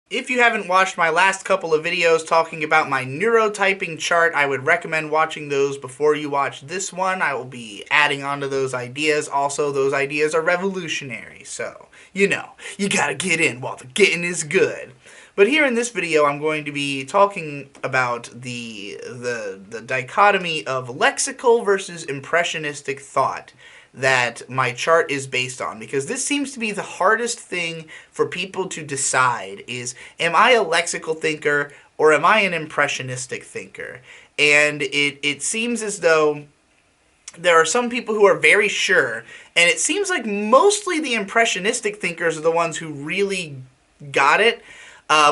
If you haven't watched my last couple of videos talking about my neurotyping chart, I would recommend watching those before you watch this one. I will be adding on to those ideas. Also, those ideas are revolutionary, so, you gotta get in while the getting is good. But here in this video, I'm going to be talking about the dichotomy of lexical versus impressionistic thought that my chart is based on, because this seems to be the hardest thing for people to decide is, am I a lexical thinker or am I an impressionistic thinker? And it seems as though there are some people who are very sure, and it seems like mostly the impressionistic thinkers are the ones who really got it.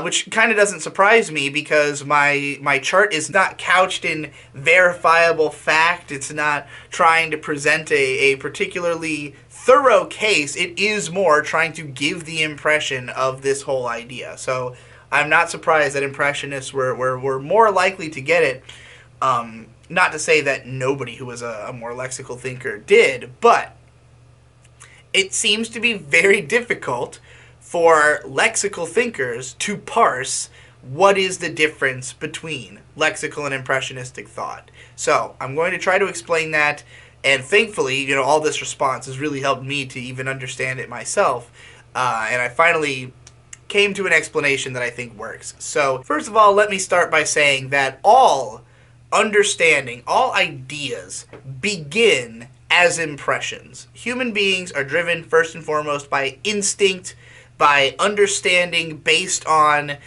Which kind of doesn't surprise me, because my chart is not couched in verifiable fact. It's not trying to present a particularly thorough case. It is more trying to give the impression of this whole idea. So I'm not surprised that impressionists were more likely to get it. Not to say that nobody who was a more lexical thinker did, but it seems to be very difficult for lexical thinkers to parse what is the difference between lexical and impressionistic thought. So I'm going to try to explain that, and thankfully, all this response has really helped me to even understand it myself, and I finally came to an explanation that I think works. So first of all, let me start by saying that all understanding, all ideas begin as impressions. Human beings are driven first and foremost by instinct, by understanding based on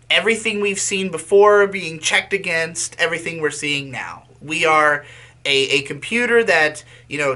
everything we've seen before being checked against everything we're seeing now. We are a computer that,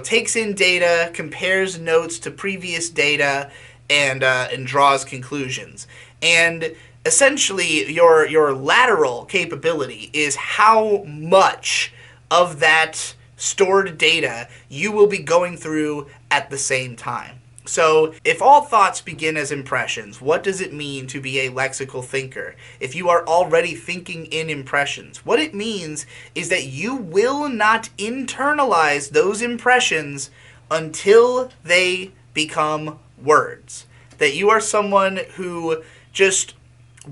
takes in data, compares notes to previous data, and draws conclusions. And essentially, your lateral capability is how much of that stored data you will be going through at the same time. So, if all thoughts begin as impressions, what does it mean to be a lexical thinker? If you are already thinking in impressions, what it means is that you will not internalize those impressions until they become words. That you are someone who just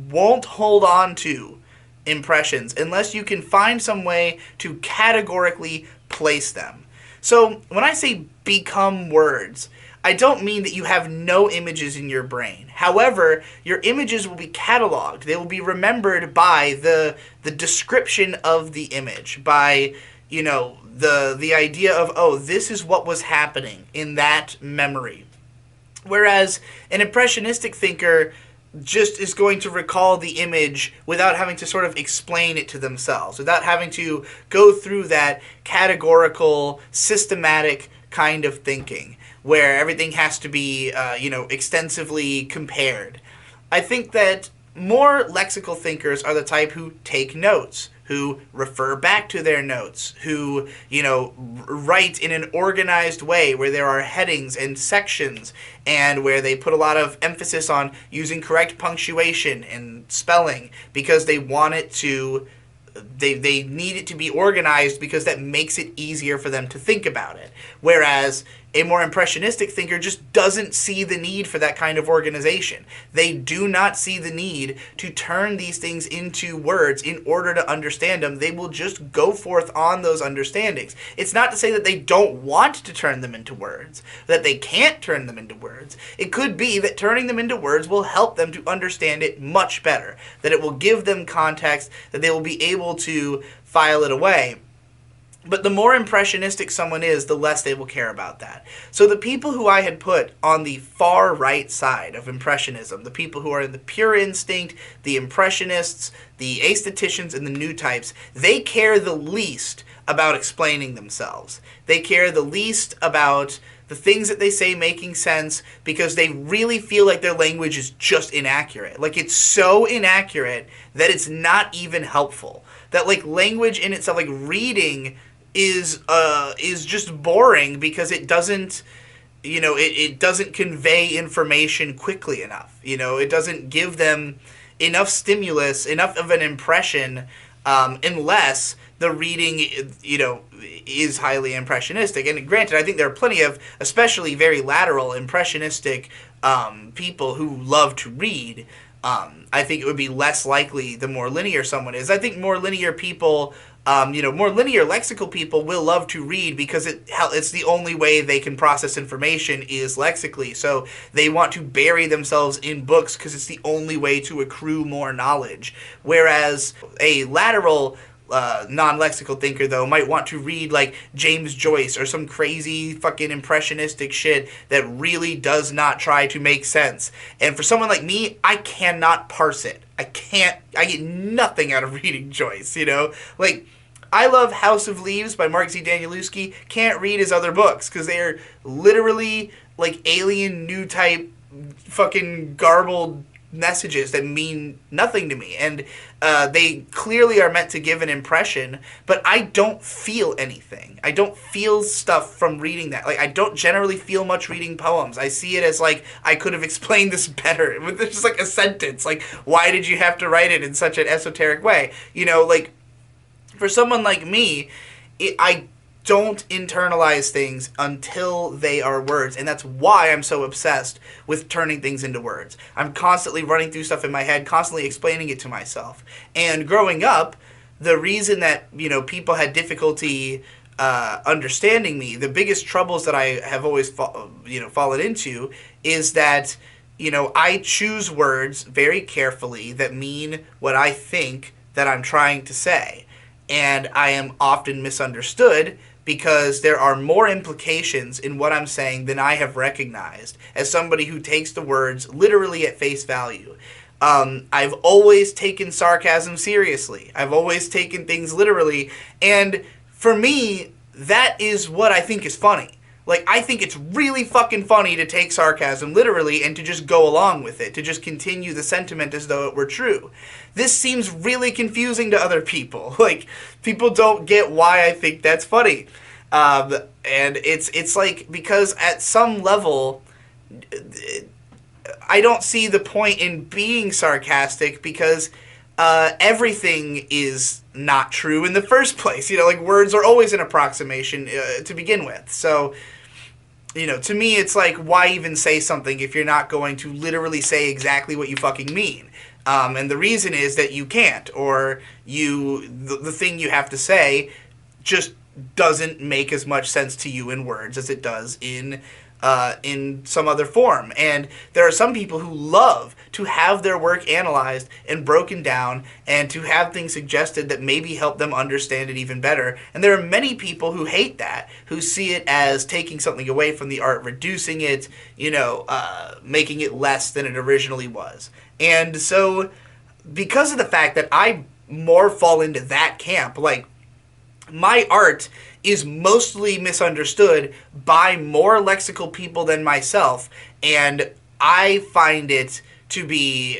won't hold on to impressions unless you can find some way to categorically place them. So, when I say become words, I don't mean that you have no images in your brain. However, your images will be cataloged. They will be remembered by the description of the image, by, the idea of, oh, this is what was happening in that memory. Whereas an impressionistic thinker just is going to recall the image without having to sort of explain it to themselves, without having to go through that categorical, systematic kind of thinking, where everything has to be, extensively compared. I think that more lexical thinkers are the type who take notes, who refer back to their notes, who, write in an organized way where there are headings and sections, and where they put a lot of emphasis on using correct punctuation and spelling, because they want it to they need it to be organized, because that makes it easier for them to think about it. Whereas a more impressionistic thinker just doesn't see the need for that kind of organization. They do not see the need to turn these things into words in order to understand them. They will just go forth on those understandings. It's not to say that they don't want to turn them into words, that they can't turn them into words. It could be that turning them into words will help them to understand it much better, that it will give them context, that they will be able to file it away. But the more impressionistic someone is, the less they will care about that. So the people who I had put on the far right side of impressionism, the people who are in the pure instinct, the impressionists, the aestheticians, and the new types, they care the least about explaining themselves. They care the least about the things that they say making sense, because they really feel like their language is just inaccurate. Like, it's so inaccurate that it's not even helpful. That, language in itself, reading is just boring, because it doesn't, it doesn't convey information quickly enough. It doesn't give them enough stimulus, enough of an impression, unless the reading, is highly impressionistic. And granted, I think there are plenty of, especially very lateral, impressionistic people who love to read. I think it would be less likely the more linear someone is. I think more linear people, more linear lexical people will love to read because it's the only way they can process information is lexically. So they want to bury themselves in books because it's the only way to accrue more knowledge. Whereas a lateral non-lexical thinker, though, might want to read like James Joyce or some crazy fucking impressionistic shit that really does not try to make sense. And for someone like me, I cannot parse it. I get nothing out of reading Joyce, Like, I love House of Leaves by Mark Z. Danielewski. Can't read his other books because they are literally like alien new type fucking garbled messages that mean nothing to me, and they clearly are meant to give an impression, but I don't feel anything. I don't feel stuff from reading that. Like, I don't generally feel much reading poems. I see it as like, I could have explained this better with just like a sentence. Like, why did you have to write it in such an esoteric way? Like, for someone like me, I don't internalize things until they are words, and that's why I'm so obsessed with turning things into words. I'm constantly running through stuff in my head, constantly explaining it to myself. And growing up, the reason that people had difficulty understanding me, the biggest troubles that I have always fallen into is that I choose words very carefully that mean what I think that I'm trying to say, and I am often misunderstood because there are more implications in what I'm saying than I have recognized as somebody who takes the words literally at face value. I've always taken sarcasm seriously. I've always taken things literally, and for me, that is what I think is funny. Like, I think it's really fucking funny to take sarcasm literally and to just go along with it, to just continue the sentiment as though it were true. This seems really confusing to other people. Like, people don't get why I think that's funny. And it's like, because at some level, I don't see the point in being sarcastic because everything is not true in the first place. Like, words are always an approximation to begin with. So, to me, it's like, why even say something if you're not going to literally say exactly what you fucking mean? And the reason is that you can't, or the thing you have to say just doesn't make as much sense to you in words as it does in some other form. And there are some people who love to have their work analyzed and broken down and to have things suggested that maybe help them understand it even better. And there are many people who hate that, who see it as taking something away from the art, reducing it, making it less than it originally was. And so, because of the fact that I more fall into that camp, like, my art is mostly misunderstood by more lexical people than myself, and I find it to be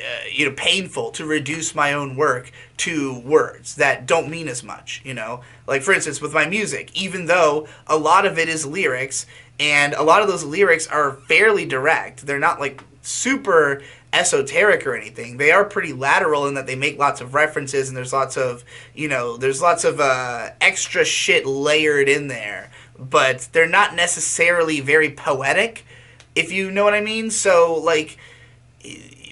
painful to reduce my own work to words that don't mean as much. Like, for instance, with my music, even though a lot of it is lyrics, and a lot of those lyrics are fairly direct, they're not like super esoteric or anything. They are pretty lateral in that they make lots of references, and there's lots of extra shit layered in there, but they're not necessarily very poetic, if you know what I mean. So, like,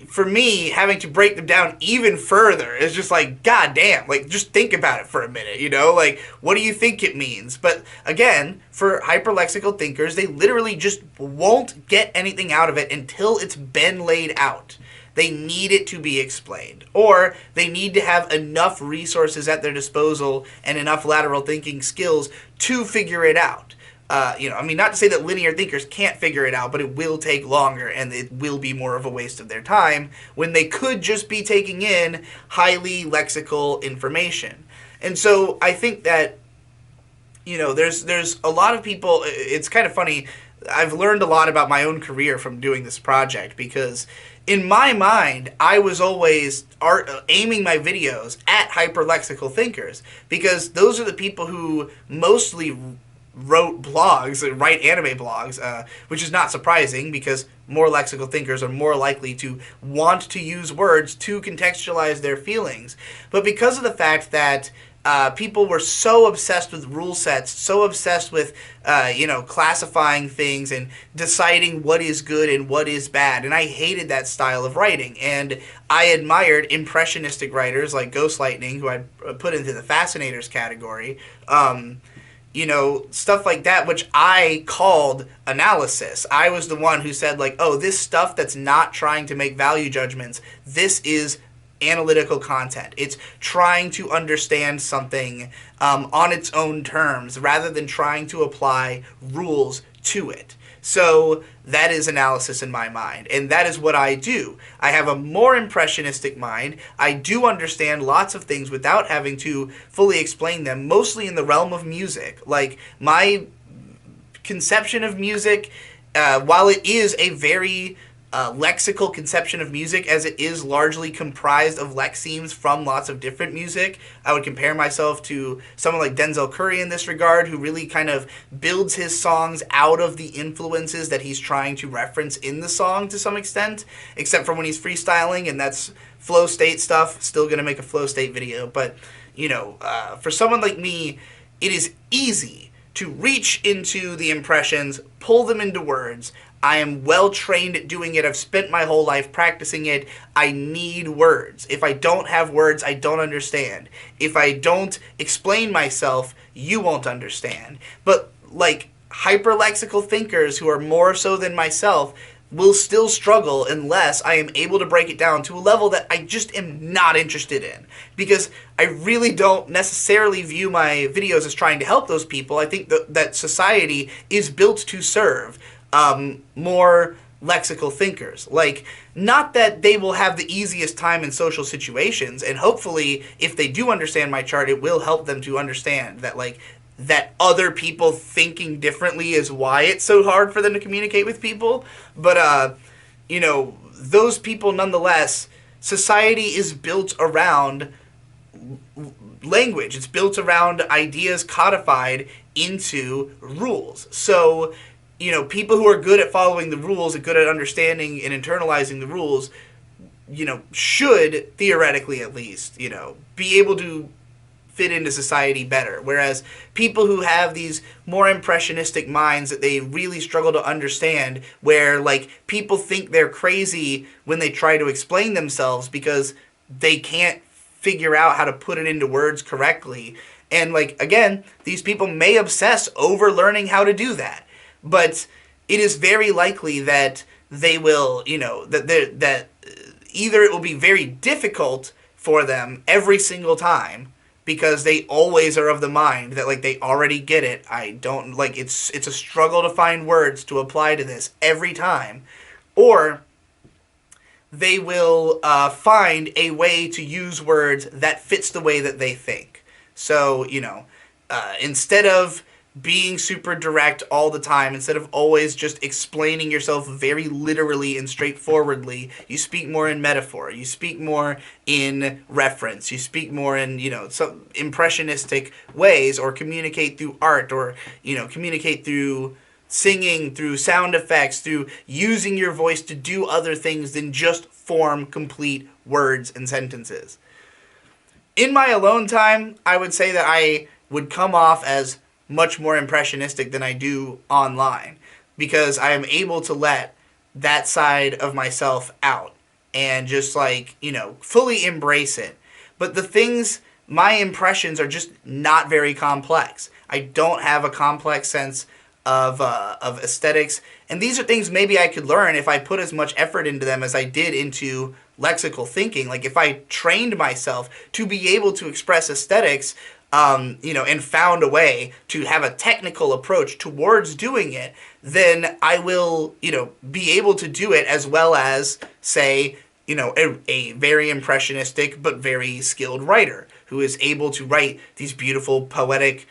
for me, having to break them down even further is just like, goddamn, like, just think about it for a minute, like, what do you think it means? But again, for hyperlexical thinkers, they literally just won't get anything out of it until it's been laid out. They need it to be explained, or they need to have enough resources at their disposal and enough lateral thinking skills to figure it out. Not to say that linear thinkers can't figure it out, but it will take longer and it will be more of a waste of their time when they could just be taking in highly lexical information. And so I think that, there's a lot of people. It's kind of funny. I've learned a lot about my own career from doing this project, because in my mind, I was always aiming my videos at hyperlexical thinkers, because those are the people who mostly wrote blogs, write anime blogs, which is not surprising because more lexical thinkers are more likely to want to use words to contextualize their feelings. But because of the fact that people were so obsessed with rule sets, so obsessed with, classifying things and deciding what is good and what is bad. And I hated that style of writing. And I admired impressionistic writers like Ghostlightning, who I'd put into the fascinators category. Stuff like that, which I called analysis. I was the one who said, like, oh, this stuff that's not trying to make value judgments, this is analytical content. It's trying to understand something on its own terms rather than trying to apply rules to it. So that is analysis in my mind, and that is what I do. I have a more impressionistic mind. I do understand lots of things without having to fully explain them, mostly in the realm of music. Like, my conception of music, while it is a very lexical conception of music, as it is largely comprised of lexemes from lots of different music. I would compare myself to someone like Denzel Curry in this regard, who really kind of builds his songs out of the influences that he's trying to reference in the song to some extent, except for when he's freestyling, and that's flow state stuff. Still going to make a flow state video, but for someone like me, it is easy to reach into the impressions, pull them into words. I am well trained at doing it. I've spent my whole life practicing it. I need words. If I don't have words, I don't understand. If I don't explain myself, you won't understand. But like hyperlexical thinkers who are more so than myself will still struggle unless I am able to break it down to a level that I just am not interested in. Because I really don't necessarily view my videos as trying to help those people. I think that society is built to serve more lexical thinkers. Like, not that they will have the easiest time in social situations, and hopefully if they do understand my chart, it will help them to understand that, like, that other people thinking differently is why it's so hard for them to communicate with people. But those people, nonetheless, society is built around language. It's built around ideas codified into rules. So people who are good at following the rules and good at understanding and internalizing the rules, should, theoretically at least, be able to fit into society better. Whereas people who have these more impressionistic minds that they really struggle to understand, where, like, people think they're crazy when they try to explain themselves because they can't figure out how to put it into words correctly. And, like, again, these people may obsess over learning how to do that. But it is very likely that they will, that either it will be very difficult for them every single time because they always are of the mind that, like, they already get it. It's a struggle to find words to apply to this every time. Or they will find a way to use words that fits the way that they think. So, instead of being super direct all the time, instead of always just explaining yourself very literally and straightforwardly, you speak more in metaphor, you speak more in reference, you speak more in, some impressionistic ways, or communicate through art, or, communicate through singing, through sound effects, through using your voice to do other things than just form complete words and sentences. In my alone time, I would say that I would come off as much more impressionistic than I do online, because I am able to let that side of myself out and just, fully embrace it. But the things, my impressions are just not very complex. I don't have a complex sense of aesthetics, and these are things maybe I could learn if I put as much effort into them as I did into lexical thinking. Like, if I trained myself to be able to express aesthetics, and found a way to have a technical approach towards doing it, then I will, be able to do it as well as, say, a very impressionistic but very skilled writer who is able to write these beautiful poetic,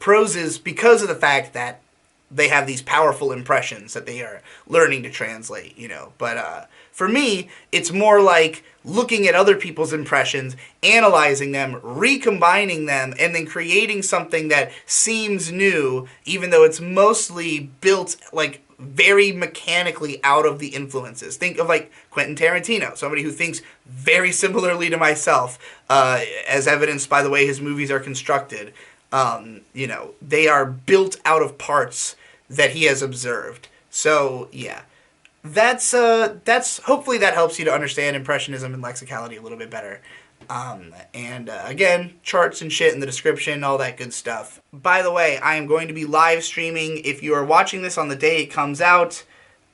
proses because of the fact that they have these powerful impressions that they are learning to translate, But for me, it's more like looking at other people's impressions, analyzing them, recombining them, and then creating something that seems new, even though it's mostly built, like, very mechanically out of the influences. Think of like Quentin Tarantino, somebody who thinks very similarly to myself, as evidenced by the way his movies are constructed. You know, they are built out of parts that he has observed. So yeah, that's hopefully that helps you to understand impressionism and lexicality a little bit better. Again, charts and shit in the description, all that good stuff. By the way, I am going to be live streaming. If you are watching this on the day it comes out,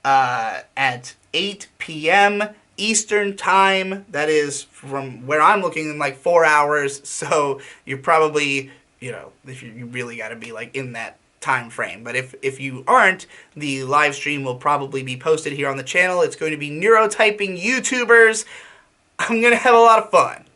at 8 p.m. Eastern time. That is from where I'm looking in like 4 hours. So you're probably, you know, if you really got to be like in that time frame. But if you aren't, the live stream will probably be posted here on the channel. It's going to be Neurotyping YouTubers. I'm going to have a lot of fun.